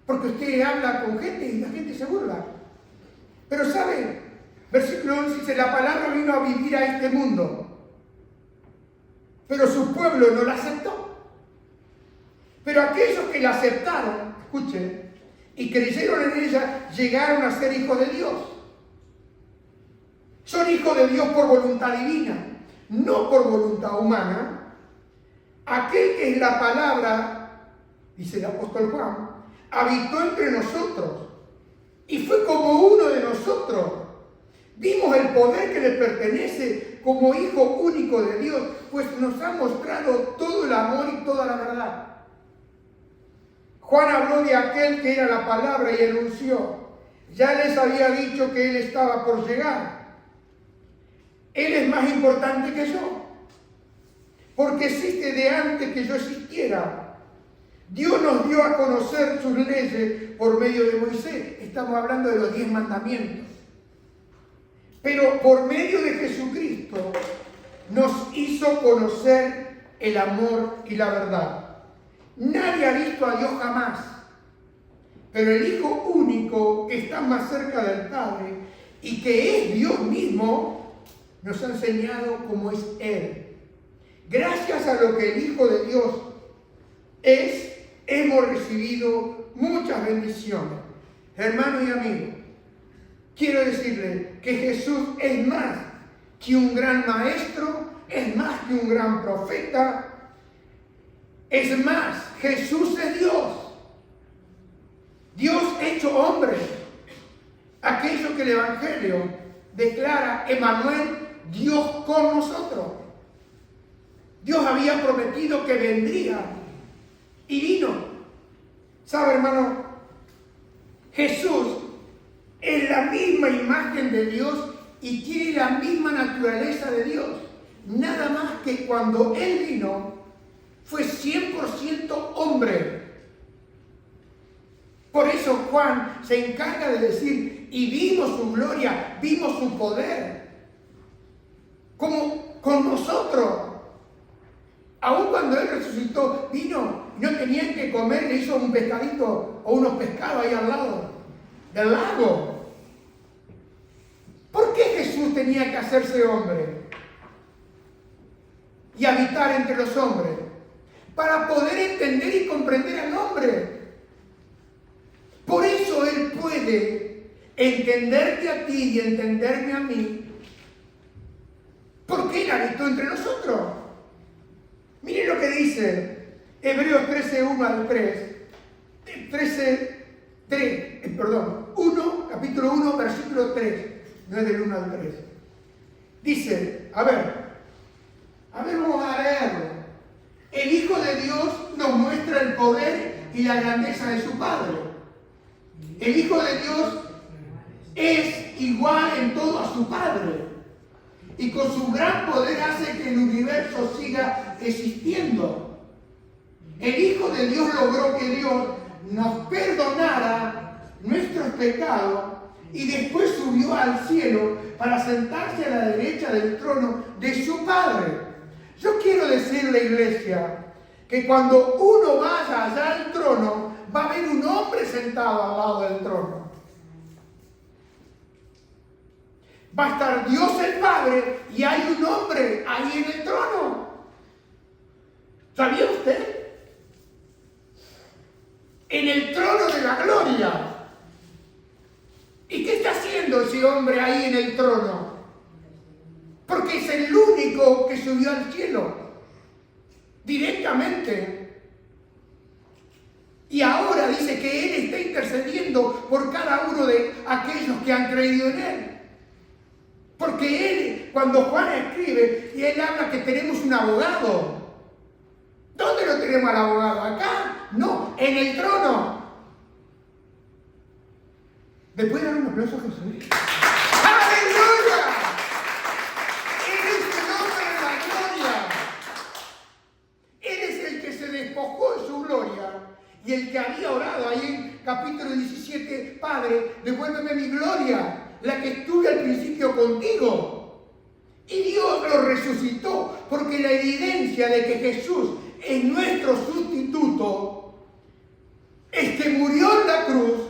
Porque usted habla con gente y la gente se burla. Pero ¿sabe? Versículo 11 dice, la palabra vino a vivir a este mundo, pero su pueblo no la aceptó. Pero aquellos que la aceptaron, escuchen, y creyeron en ella, llegaron a ser hijos de Dios. Son hijos de Dios por voluntad divina, no por voluntad humana. Aquel que es la palabra, dice el apóstol Juan, habitó entre nosotros y fue como uno de nosotros. Vimos el poder que le pertenece como hijo único de Dios, pues nos ha mostrado todo el amor y toda la verdad. Juan habló de aquel que era la palabra y anunció. Ya les había dicho que él estaba por llegar. Él es más importante que yo, porque existe de antes que yo existiera. Dios nos dio a conocer sus leyes por medio de Moisés. Estamos hablando de los 10 mandamientos. Pero por medio de Jesucristo nos hizo conocer el amor y la verdad. Nadie ha visto a Dios jamás, pero el Hijo único que está más cerca del Padre y que es Dios mismo, nos ha enseñado cómo es Él. Gracias a lo que el Hijo de Dios es, hemos recibido muchas bendiciones. Hermano y amigo, quiero decirle que Jesús es más que un gran maestro, es más que un gran profeta, es más, Jesús es Dios. Dios hecho hombre. Aquello que el Evangelio declara, Emmanuel, Dios con nosotros. Dios había prometido que vendría y vino. ¿Sabe, hermano? Jesús es la misma imagen de Dios y tiene la misma naturaleza de Dios. Nada más que cuando Él vino, fue 100% hombre. Por eso Juan se encarga de decir, y vimos su gloria, vimos su poder, como con nosotros. Aún cuando Él resucitó, vino y no tenían que comer, le hizo un pescadito o unos pescados ahí al lado del lago. ¿Por qué Jesús tenía que hacerse hombre y habitar entre los hombres? Para poder entender y comprender al hombre. Por eso Él puede entenderte a ti y entenderme a mí, porque Él habitó entre nosotros. Miren lo que dice Hebreos 13:1 al 3. 1, capítulo 1, versículo 3. No es del 1 al 3. Dice, a ver, vamos a leerlo. El Hijo de Dios nos muestra el poder y la grandeza de su Padre. El Hijo de Dios es igual en todo a su Padre. Y con su gran poder hace que el universo siga existiendo. El Hijo de Dios logró que Dios nos perdonara nuestros pecados y después subió al cielo para sentarse a la derecha del trono de su Padre. Yo quiero decirle, iglesia, que cuando uno vaya allá al trono, va a haber un hombre sentado al lado del trono. Va a estar Dios el Padre y hay un hombre ahí en el trono. ¿Sabía usted? En el trono de la gloria. ¿Y qué está haciendo ese hombre ahí en el trono? Porque es el único que subió al cielo directamente. Y ahora dice que Él está intercediendo por cada uno de aquellos que han creído en Él. Porque Él, cuando Juan escribe, y Él habla que tenemos un abogado. ¿Dónde lo tenemos al abogado? ¿Acá? No, en el trono. ¿Le puede dar un aplauso a Jesús? ¡Aleluya! Él es el hombre de la gloria. Él es el que se despojó de su gloria y el que había orado ahí en capítulo 17, Padre, devuélveme mi gloria, la que estuve al principio contigo. Y Dios lo resucitó, porque la evidencia de que Jesús es nuestro sustituto es que murió en la cruz,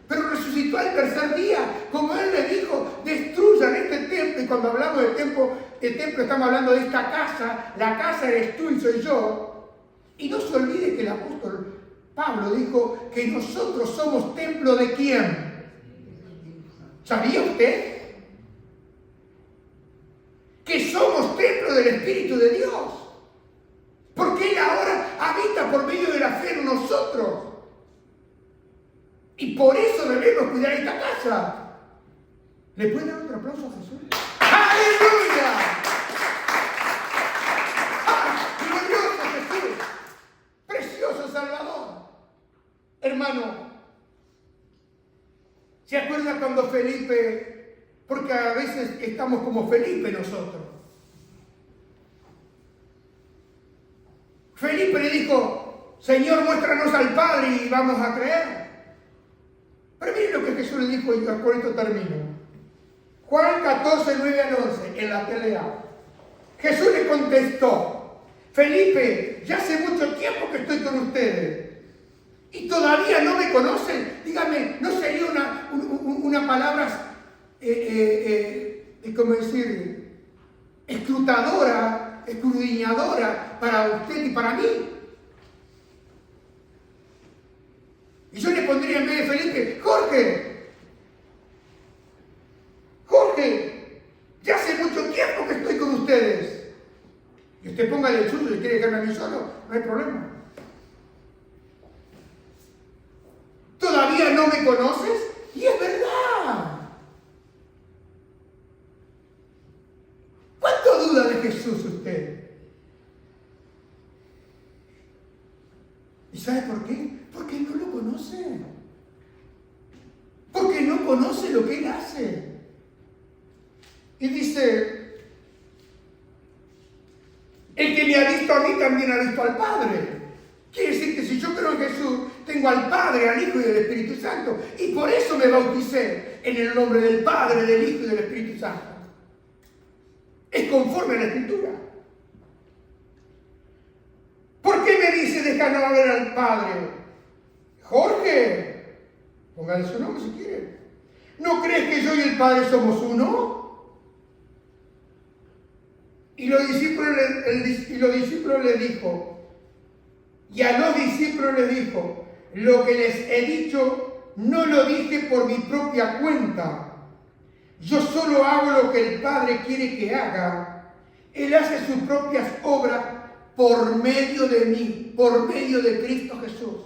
pero resucitó al tercer día. Como Él le dijo, destruyan este templo. Y cuando hablamos de templo estamos hablando de esta casa. La casa eres tú y soy yo. Y no se olvide que el apóstol Pablo dijo que nosotros somos templo de ¿quién? ¿Sabía usted? Que somos templo del Espíritu de Dios. Porque Él ahora habita por medio de la fe en nosotros. Y por eso debemos cuidar esta casa. ¿Le pueden dar otro aplauso a Jesús? ¡Aleluya! ¡Ah! ¡Glorioso Jesús! ¡Precioso Salvador! Hermano, ¿se acuerda cuando Felipe, porque a veces estamos como Felipe nosotros? Felipe le dijo, Señor, muéstranos al Padre y vamos a creer. Pero miren lo que Jesús le dijo, y con esto termino. Juan 14, 9 al 11, en la TLA. Jesús le contestó, Felipe, ya hace mucho tiempo que estoy con ustedes y todavía no me conocen. Dígame, ¿no sería una palabra, ¿cómo decir? Escudriñadora para usted y para mí? Y yo le pondría en vez de Felipe, Jorge, ya hace mucho tiempo que estoy con ustedes. Y usted póngale el suyo y quiere dejarme a mí solo, no hay problema. ¿Todavía no me conoces? Y es verdad. ¿Cuánto duda de Jesús usted? ¿Y sabe por qué? Porque no lo conoce. Porque no conoce lo que Él hace. Y dice, el que me ha visto a mí también ha visto al Padre. Quiere decir que si yo creo en Jesús, tengo al Padre, al Hijo y del Espíritu Santo. Y por eso me bauticé en el nombre del Padre, del Hijo y del Espíritu Santo. Es conforme a la Escritura. ¿Por qué me dice déjanos ver al Padre? Jorge, póngale su nombre si quiere. ¿No crees que yo y el Padre somos uno? Y los discípulos le dijo, y a los discípulos les dijo, lo que les he dicho no lo dije por mi propia cuenta. Yo solo hago lo que el Padre quiere que haga. Él hace sus propias obras por medio de mí, por medio de Cristo Jesús.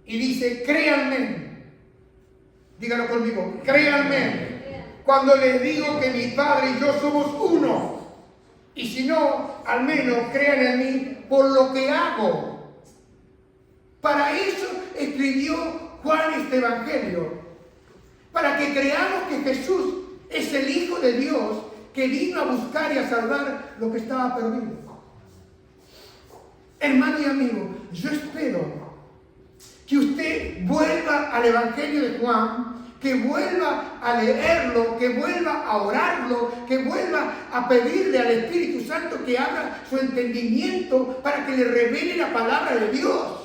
Y dice, créanme. Díganlo conmigo, créanme. Cuando les digo que mi Padre y yo somos uno. Y si no, al menos crean en mí por lo que hago. Para eso escribió Juan este Evangelio. Para que creamos que Jesús es el Hijo de Dios que vino a buscar y a salvar lo que estaba perdido. Hermano y amigo, yo espero que usted vuelva al Evangelio de Juan, que vuelva a leerlo, que vuelva a orarlo, que vuelva a pedirle al Espíritu Santo que abra su entendimiento para que le revele la palabra de Dios.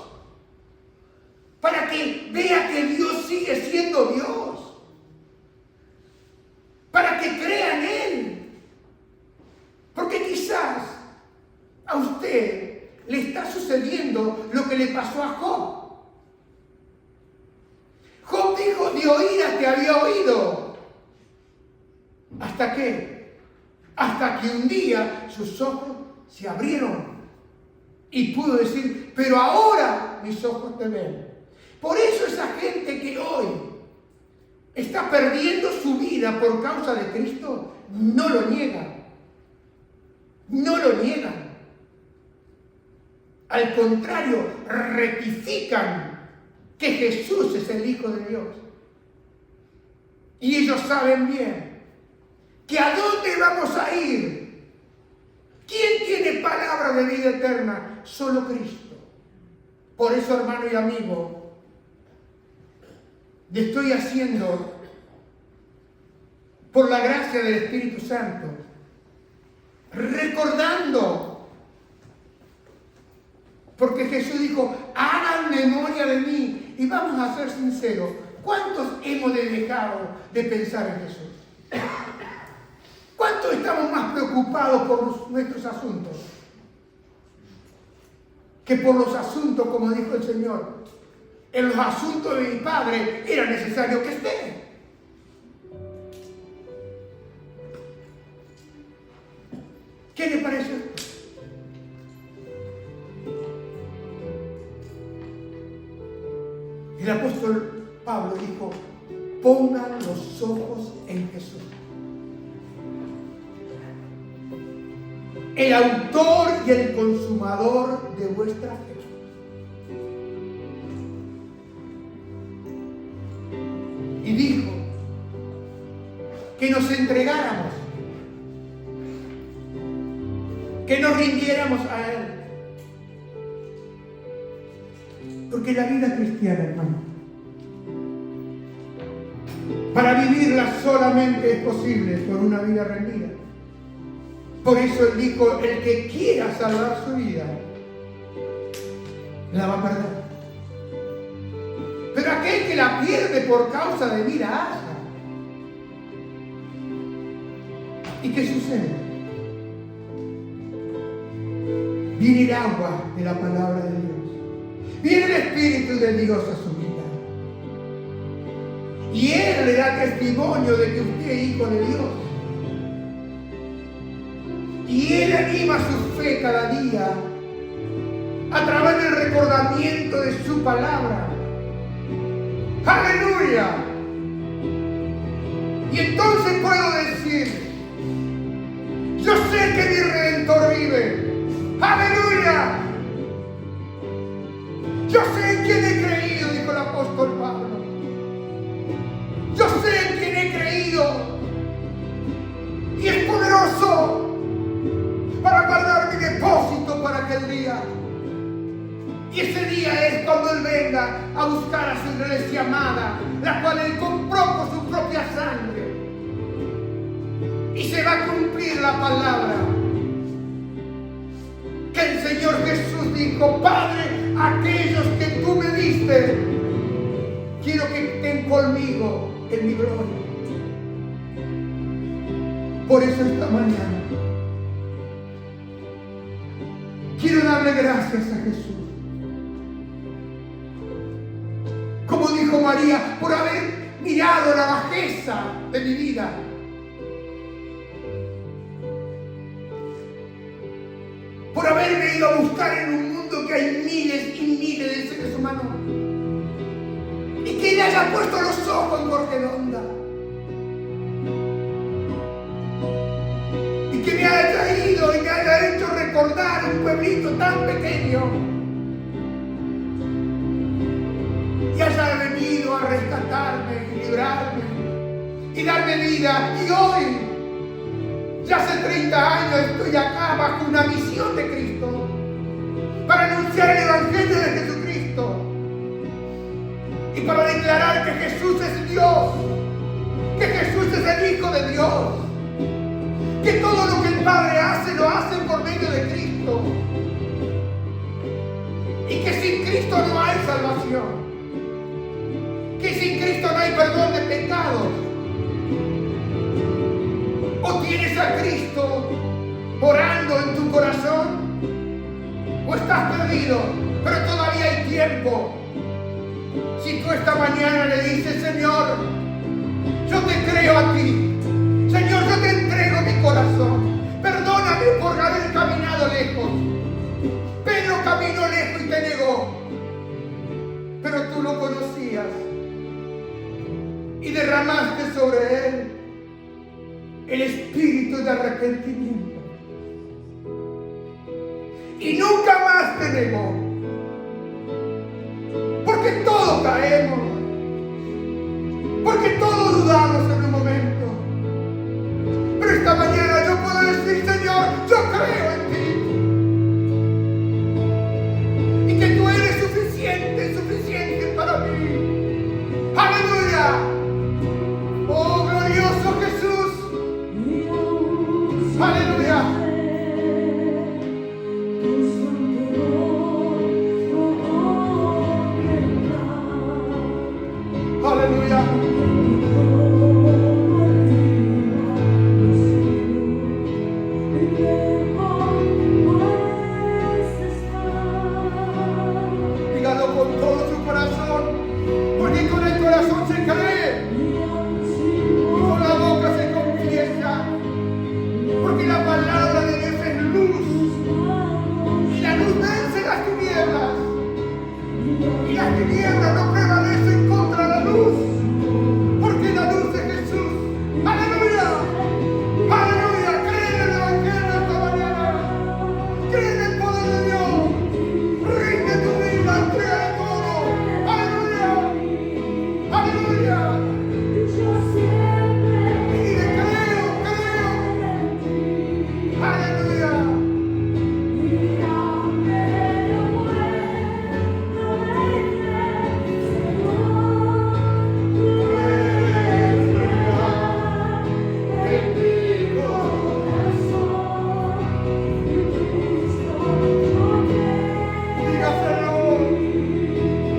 Para que vea que Dios sigue siendo Dios. Para que crea en Él. Porque quizás a usted le está sucediendo lo que le pasó a Job. Job dijo, de oídas te había oído. ¿Hasta qué? Hasta que un día sus ojos se abrieron y pudo decir, pero ahora mis ojos te ven. Por eso esa gente que hoy está perdiendo su vida por causa de Cristo, no lo niegan. No lo niegan. Al contrario, rectifican que Jesús es el Hijo de Dios. Y ellos saben bien que a dónde vamos a ir. ¿Quién tiene palabra de vida eterna? Solo Cristo. Por eso, hermano y amigo, le estoy haciendo, por la gracia del Espíritu Santo, recordando, porque Jesús dijo, hagan memoria de mí. Y vamos a ser sinceros, ¿cuántos hemos dejado de pensar en Jesús? ¿Cuántos estamos más preocupados por nuestros asuntos que por los asuntos, como dijo el Señor? En los asuntos de mi Padre era necesario que esté. ¿Qué le parece? El apóstol Pablo dijo, pongan los ojos en Jesús, el autor y el consumador de vuestra fe. Y dijo que nos entregáramos, que nos rindiéramos a Él. Porque la vida cristiana, hermano, para vivirla solamente es posible por una vida rendida. Por eso Él dijo, el que quiera salvar su vida, la va a perder. Pero aquel que la pierde por causa de mí la halla. ¿Y qué sucede? Viene el agua de la palabra de Dios. Viene el Espíritu de Dios a su vida. Y Él le da testimonio de que usted es hijo de Dios. Y Él anima su fe cada día a través del recordamiento de su palabra. ¡Aleluya! Y entonces puedo decir, yo sé que mi Redentor vive. ¡Aleluya! Yo sé en quién he creído, dijo el apóstol Pablo. Yo sé en quién he creído. Y es poderoso para guardar mi depósito para aquel día. Y ese día es cuando Él venga a buscar a su iglesia amada, la cual Él compró por su propia sangre. Y se va a cumplir la palabra que el Señor Jesús dijo, Padre, aquellos que tú me diste, quiero que estén conmigo en mi gloria. Por eso esta mañana quiero darle gracias a Jesús. Como dijo María, por haber mirado la bajeza de mi vida. Por haberme ido a buscar en un mundo que hay miles y miles de seres humanos. Y que le haya puesto los ojos en Jorgelonda. Y que me haya ido y me haya hecho recordar un pueblito tan pequeño. Y haya venido a rescatarme y librarme y darme vida. Y hoy, ya hace 30 años estoy acá bajo una misión de Cristo para anunciar el Evangelio de Jesucristo y para declarar que Jesús es Dios, que Jesús es el Hijo de Dios, que todo lo que el Padre hace lo hace por medio de Cristo y que sin Cristo no hay salvación, que sin Cristo no hay perdón de pecados. O tienes a Cristo orando en tu corazón, o estás perdido, pero todavía hay tiempo. Si tú esta mañana le dices, Señor, yo te creo a ti, Señor, yo te entrego mi corazón, perdóname por haber caminado lejos. Pedro caminó lejos y te negó, pero tú lo conocías y derramaste sobre él el espíritu de arrepentimiento. Y nunca más tenemos. Porque todos caemos. Porque todos dudamos en un momento. Pero esta mañana yo puedo decir, Señor, yo creo en ti. Y que tú eres suficiente para mí. Aleluya. Oh, glorioso Jesús. Aleluya. Aleluya. Dígalo con todo su corazón, porque con el corazón se cree y con la boca se confiesa, porque la palabra de Dios es luz y la luz vence las tinieblas y las tinieblas no prevalecen contra la luz, porque la luz de Jesús. Aleluya, aleluya. Cree en el Evangelio esta mañana, cree en el poder de Dios, rinde tu vida, entrega todo. Aleluya, aleluya. Y dile, creo. Aleluya.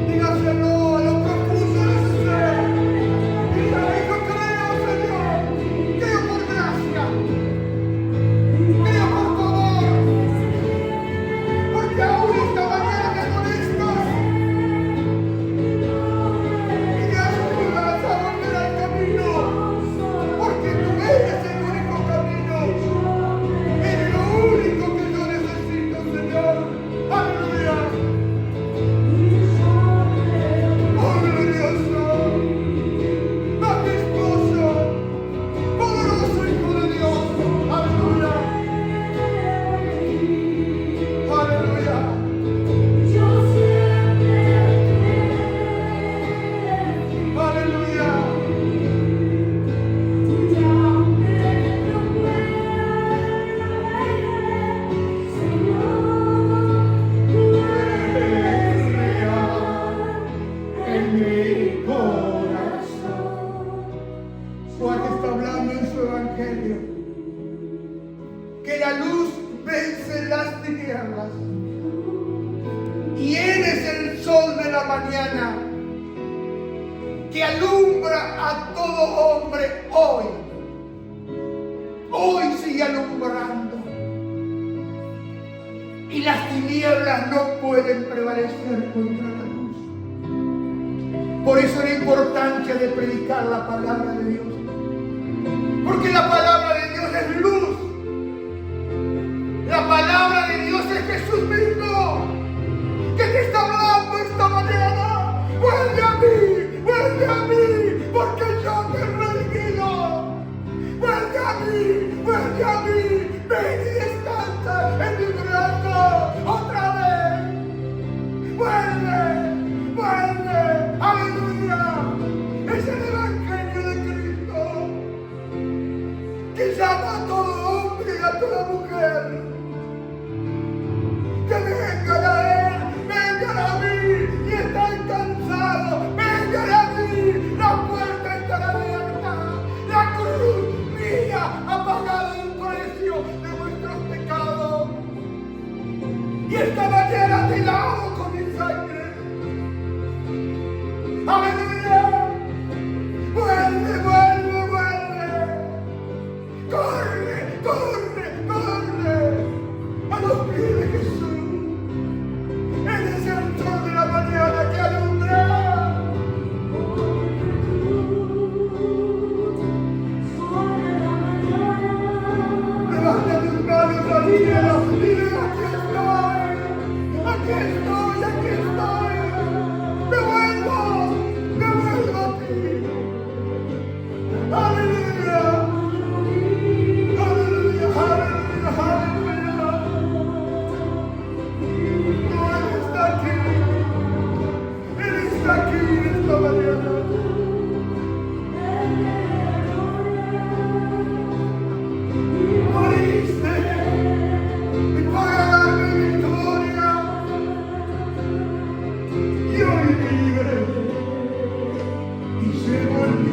Dígaselo a lo profundo de su ser. Dígale, yo creo, Señor. Creo por gracia. Creo por tu amor. Porque aún esta mañana me molestas y me ayudas a volver al camino. Porque tú eres el único camino. Eres lo único que yo necesito, Señor. Aleluya. Oh, glorioso, majestuoso, poderoso Hijo de Dios. Aleluya. Aleluya. Aleluya. En mi corazón. Juan está hablando en su evangelio que la luz vence las tinieblas y Él es el sol de la mañana que alumbra a todo hombre hoy. Hoy sigue alumbrando y las tinieblas no pueden prevalecer contra la luz. Por eso la importancia de predicar la palabra de Dios. Porque la palabra de Dios es luz. La palabra de Dios es Jesús mismo, que te está hablando esta mañana. Vuelve a mí, porque yo te he redimido. Vuelve a mí, ven y descansa en mi brazo otra vez. Vuelve, aleluya. Es el Evangelio de Cristo que llama a todo hombre y a toda mujer que vengan a Él, vengan a mí, y están cansados, vengan a mí, la puerta estará llegó el